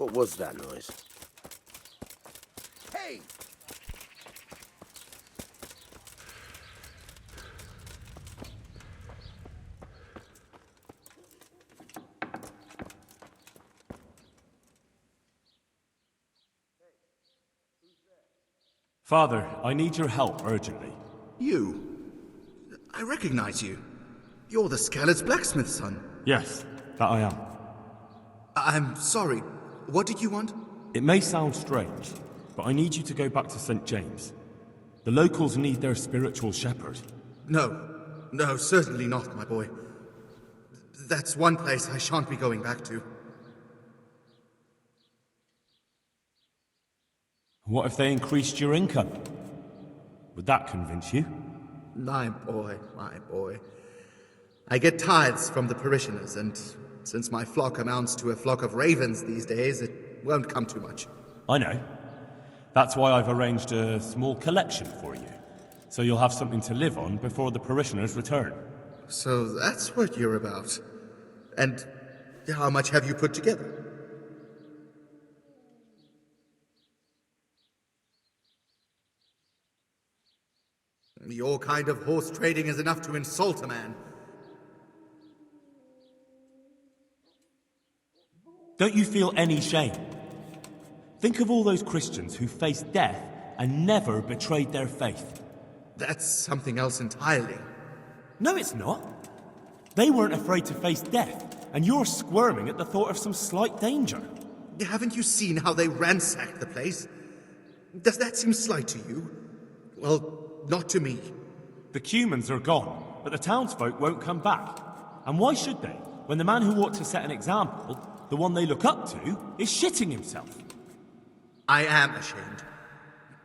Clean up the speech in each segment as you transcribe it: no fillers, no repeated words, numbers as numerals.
What was that noise? Hey! Father, I need your help urgently. You? I recognize you. You're the Skalitz blacksmith's son. Yes, that I am. I'm sorry. What did you want? It may sound strange, but I need you to go back to St. James. The locals need their spiritual shepherd. No, certainly not, my boy. That's one place I shan't be going back to. What if they increased your income? Would that convince you? My boy. I get tithes from the parishioners, and since my flock amounts to a flock of ravens these days, it won't come to much. I know. That's why I've arranged a small collection for you, so you'll have something to live on before the parishioners return. So that's what you're about. And how much have you put together? Your kind of horse trading is enough to insult a man. Don't you feel any shame? Think of all those Christians who faced death and never betrayed their faith. That's something else entirely. No, it's not. They weren't afraid to face death, and you're squirming at the thought of some slight danger. Haven't you seen how they ransacked the place? Does that seem slight to you? Well, not to me. The Cumans are gone, but the townsfolk won't come back. And why should they, when the man who ought to set an example, the one they look up to, is shitting himself? I am ashamed.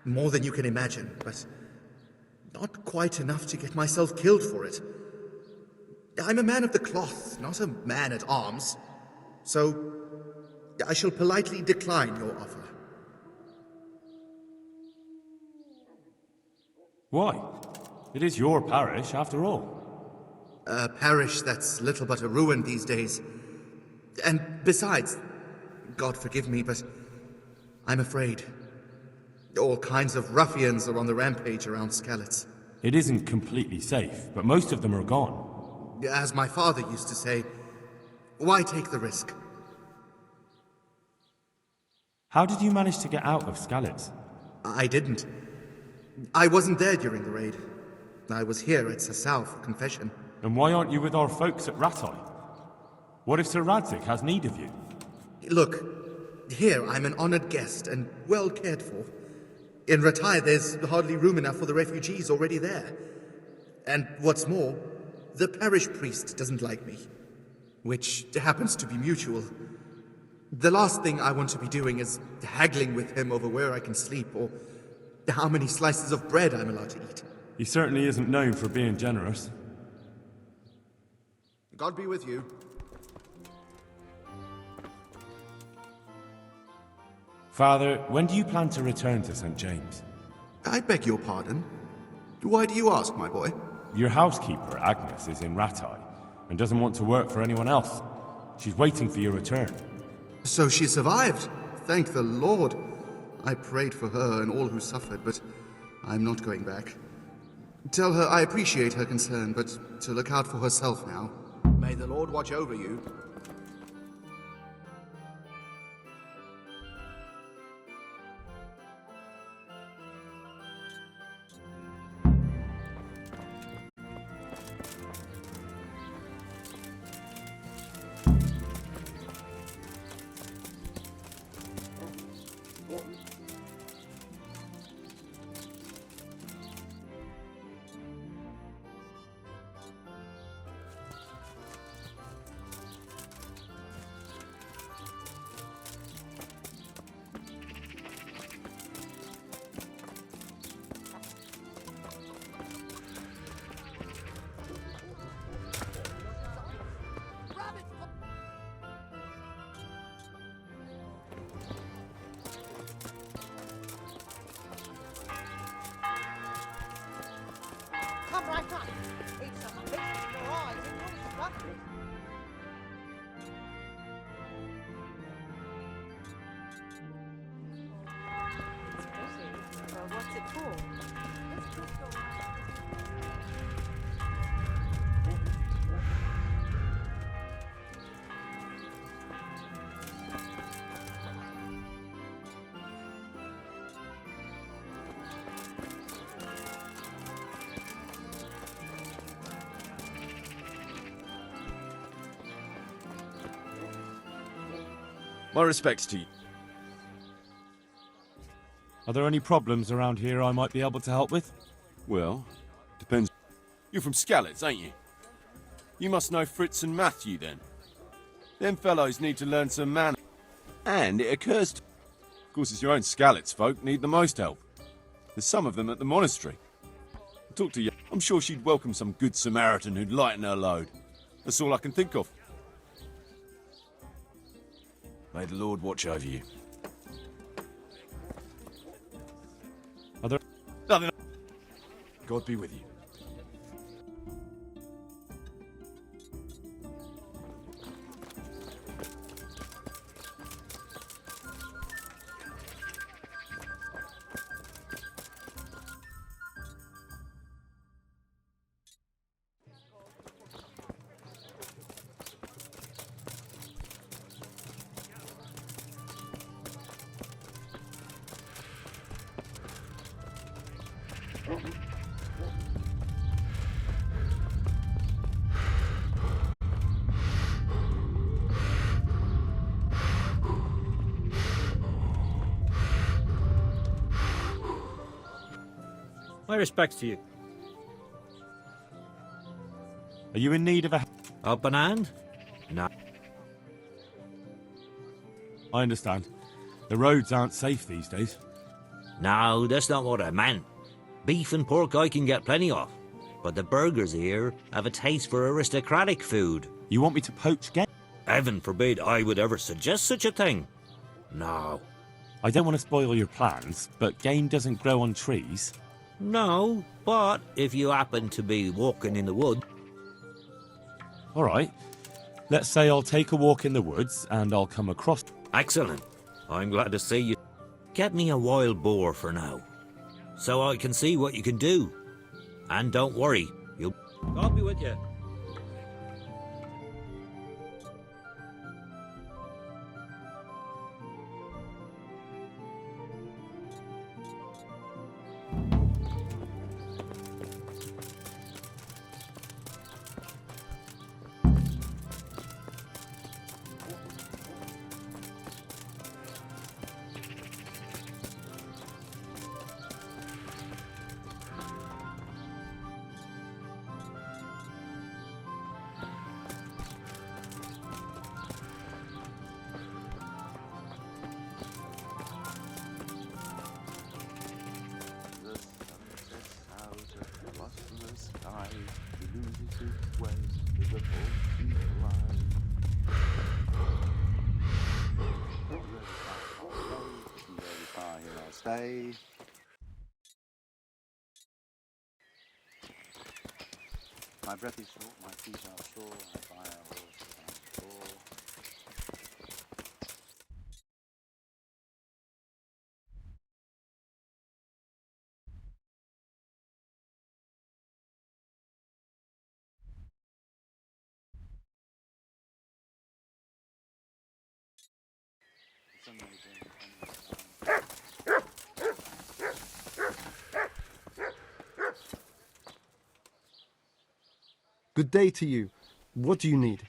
More than you can imagine, but not quite enough to get myself killed for it. I'm a man of the cloth, not a man at arms. So, I shall politely decline your offer. Why? It is your parish, after all. A parish that's little but a ruin these days. And besides, God forgive me, but I'm afraid. All kinds of ruffians are on the rampage around Skalitz. It isn't completely safe, but most of them are gone. As my father used to say, why take the risk? How did you manage to get out of Skalitz? I didn't. I wasn't there during the raid. I was here at Sasau for confession. And why aren't you with our folks at Rattay? What if Sir Radzig has need of you? Look, here I'm an honored guest and well cared for. In Rattay, there's hardly room enough for the refugees already there. And what's more, the parish priest doesn't like me, which happens to be mutual. The last thing I want to be doing is haggling with him over where I can sleep or how many slices of bread I'm allowed to eat. He certainly isn't known for being generous. God be with you. Father, when do you plan to return to St. James? I beg your pardon. Why do you ask, my boy? Your housekeeper, Agnes, is in Rattay and doesn't want to work for anyone else. She's waiting for your return. So she survived. Thank the Lord. I prayed for her and all who suffered, but I'm not going back. Tell her I appreciate her concern, but to look out for herself now. May the Lord watch over you. Come right up. It's a feast for your eyes and your stomach. My respects to you. Are there any problems around here I might be able to help with? Well, depends. You're from Skalitz, ain't you? You must know Fritz and Matthew, then. Them fellows need to learn some manners. And it occurs to... Of course, it's your own Skalitz folk need the most help. There's some of them at the monastery. I'll talk to you. I'm sure she'd welcome some good Samaritan who'd lighten her load. That's all I can think of. May the Lord watch over you. Are there... Nothing. God be with you. My respects to you. Are you in need of a... Up an hand? No. I understand. The roads aren't safe these days. No, that's not what I meant. Beef and pork I can get plenty of. But the burghers here have a taste for aristocratic food. You want me to poach game? Heaven forbid I would ever suggest such a thing. No. I don't want to spoil your plans, but game doesn't grow on trees. No, but if you happen to be walking in the wood... All right. Let's say I'll take a walk in the woods and I'll come across... Excellent. I'm glad to see you. Get me a wild boar for now, so I can see what you can do. And don't worry, I'll be with you. Stay. My breath is short, my feet are sore, I buy a horse and four. It's amazing. Good day to you. What do you need?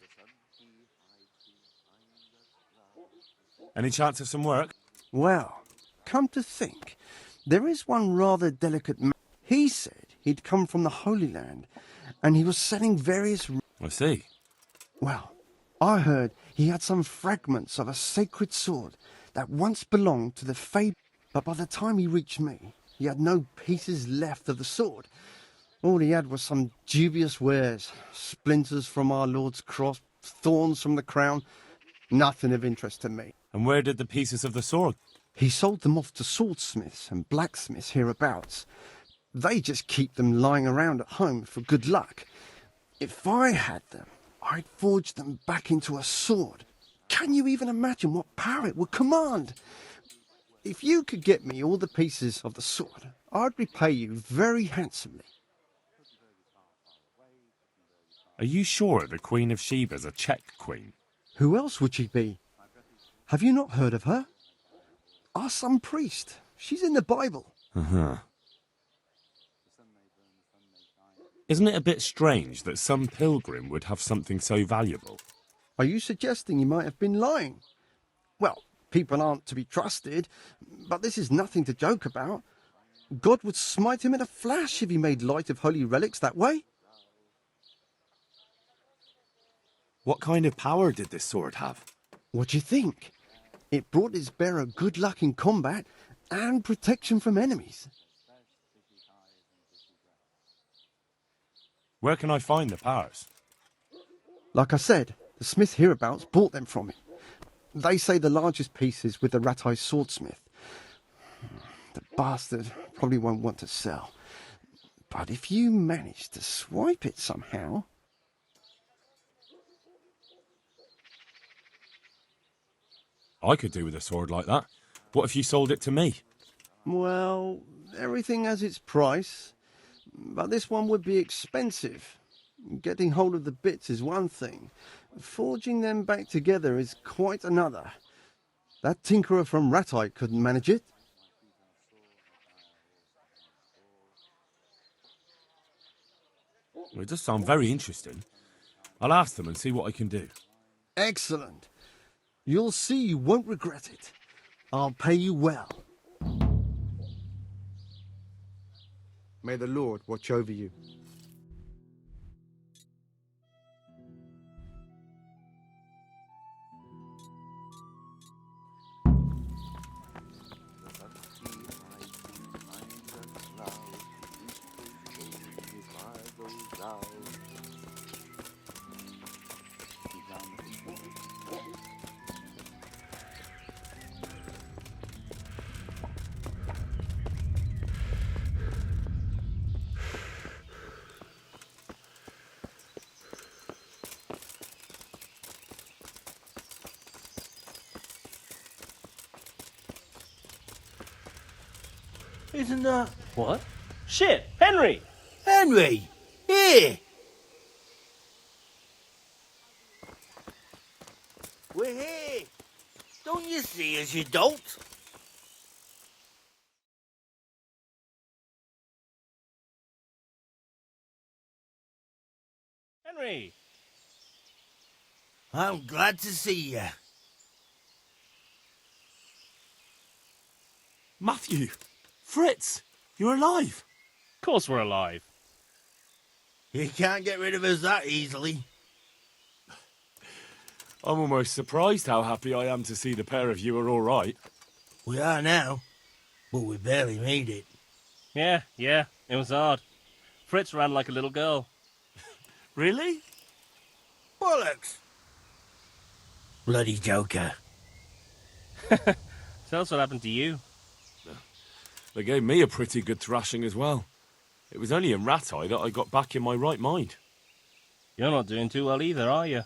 Any chance of some work? Well, come to think, there is one rather delicate man. He said he'd come from the Holy Land, and he was selling various... I see. Well, I heard he had some fragments of a sacred sword that once belonged to the Fae, but by the time he reached me, he had no pieces left of the sword. All he had was some dubious wares, splinters from our Lord's cross, thorns from the crown, nothing of interest to me. And where did the pieces of the sword? He sold them off to swordsmiths and blacksmiths hereabouts. They just keep them lying around at home for good luck. If I had them, I'd forge them back into a sword. Can you even imagine what power it would command? If you could get me all the pieces of the sword, I'd repay you very handsomely. Are you sure the Queen of Sheba's a Czech queen? Who else would she be? Have you not heard of her? Our some priest. She's in the Bible. Uh-huh. Isn't it a bit strange that some pilgrim would have something so valuable? Are you suggesting you might have been lying? Well, people aren't to be trusted, but this is nothing to joke about. God would smite him in a flash if he made light of holy relics that way. What kind of power did this sword have? What do you think? It brought its bearer good luck in combat and protection from enemies. Where can I find the powers? Like I said, the smith hereabouts bought them from him. They say the largest piece is with the Rattay swordsmith. The bastard probably won't want to sell. But if you manage to swipe it somehow... I could do with a sword like that. What if you sold it to me? Well, everything has its price. But this one would be expensive. Getting hold of the bits is one thing. Forging them back together is quite another. That tinkerer from Rattay couldn't manage it. Well, it does sound very interesting. I'll ask them and see what I can do. Excellent. You'll see you won't regret it. I'll pay you well. May the Lord watch over you. Isn't that... What? Shit! Henry! Henry! Here! We're here! Don't you see us, you dolt? Henry! I'm glad to see you. Matthew! Fritz! You're alive! Of course we're alive. You can't get rid of us that easily. I'm almost surprised how happy I am to see the pair of you are all right. We are now, but we barely made it. Yeah, it was hard. Fritz ran like a little girl. Really? Bollocks! Bloody joker. Tell us what happened to you. They gave me a pretty good thrashing as well. It was only in Rattay that I got back in my right mind. You're not doing too well either, are you?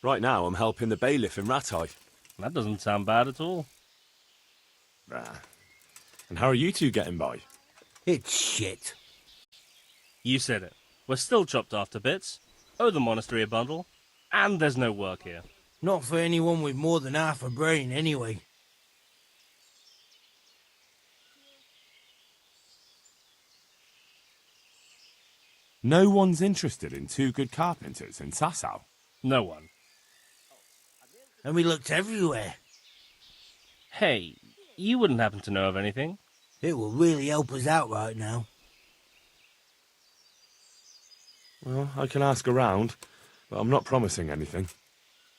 Right now I'm helping the bailiff in Rattay. That doesn't sound bad at all. And how are you two getting by? It's shit. You said it. We're still chopped off to bits, owe the monastery a bundle, and there's no work here. Not for anyone with more than half a brain, anyway. No one's interested in two good carpenters in Sasau. No one. And we looked everywhere. Hey, you wouldn't happen to know of anything? It will really help us out right now. Well, I can ask around, but I'm not promising anything.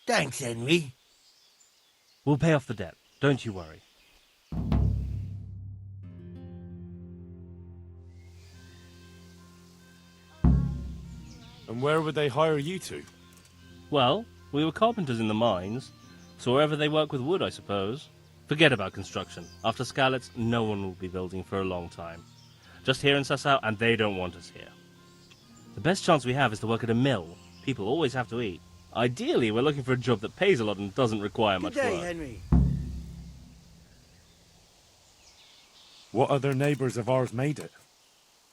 Thanks, Henry. We'll pay off the debt, don't you worry. And where would they hire you to? Well, we were carpenters in the mines, so wherever they work with wood, I suppose. Forget about construction. After Skalitz, no one will be building for a long time. Just here in Sasau, and they don't want us here. The best chance we have is to work at a mill. People always have to eat. Ideally, we're looking for a job that pays a lot and doesn't require much Good day, work. Henry. What other neighbours of ours made it?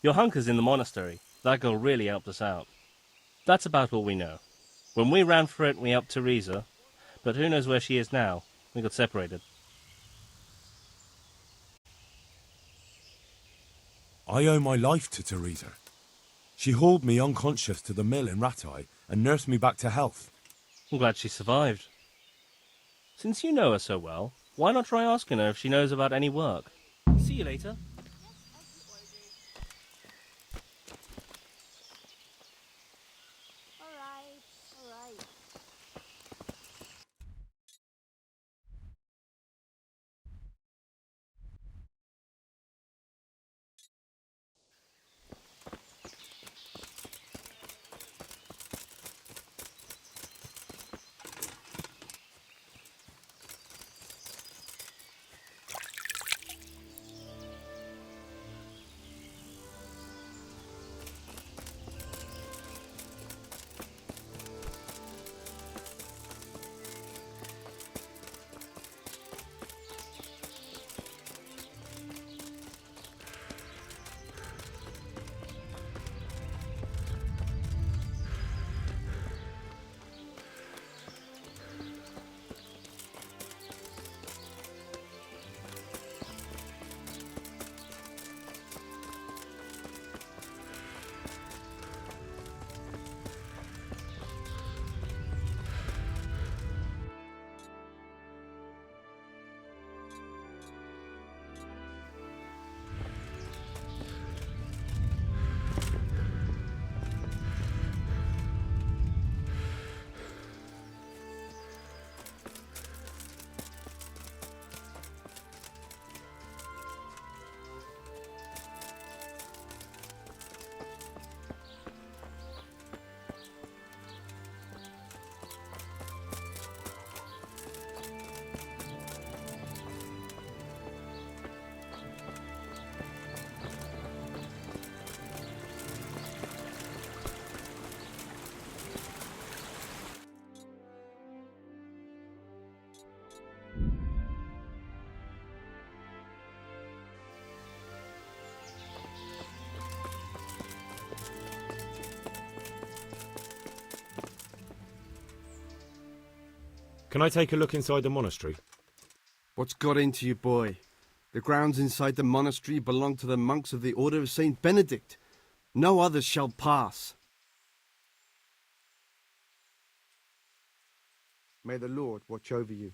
Your hunker's in the monastery. That girl really helped us out. That's about all we know. When we ran for it, we helped Teresa, but who knows where she is now? We got separated. I owe my life to Teresa. She hauled me unconscious to the mill in Rattay and nursed me back to health. I'm glad she survived. Since you know her so well, why not try asking her if she knows about any work? See you later. All right, all right. Can I take a look inside the monastery? What's got into you, boy? The grounds inside the monastery belong to the monks of the Order of Saint Benedict. No others shall pass. May the Lord watch over you.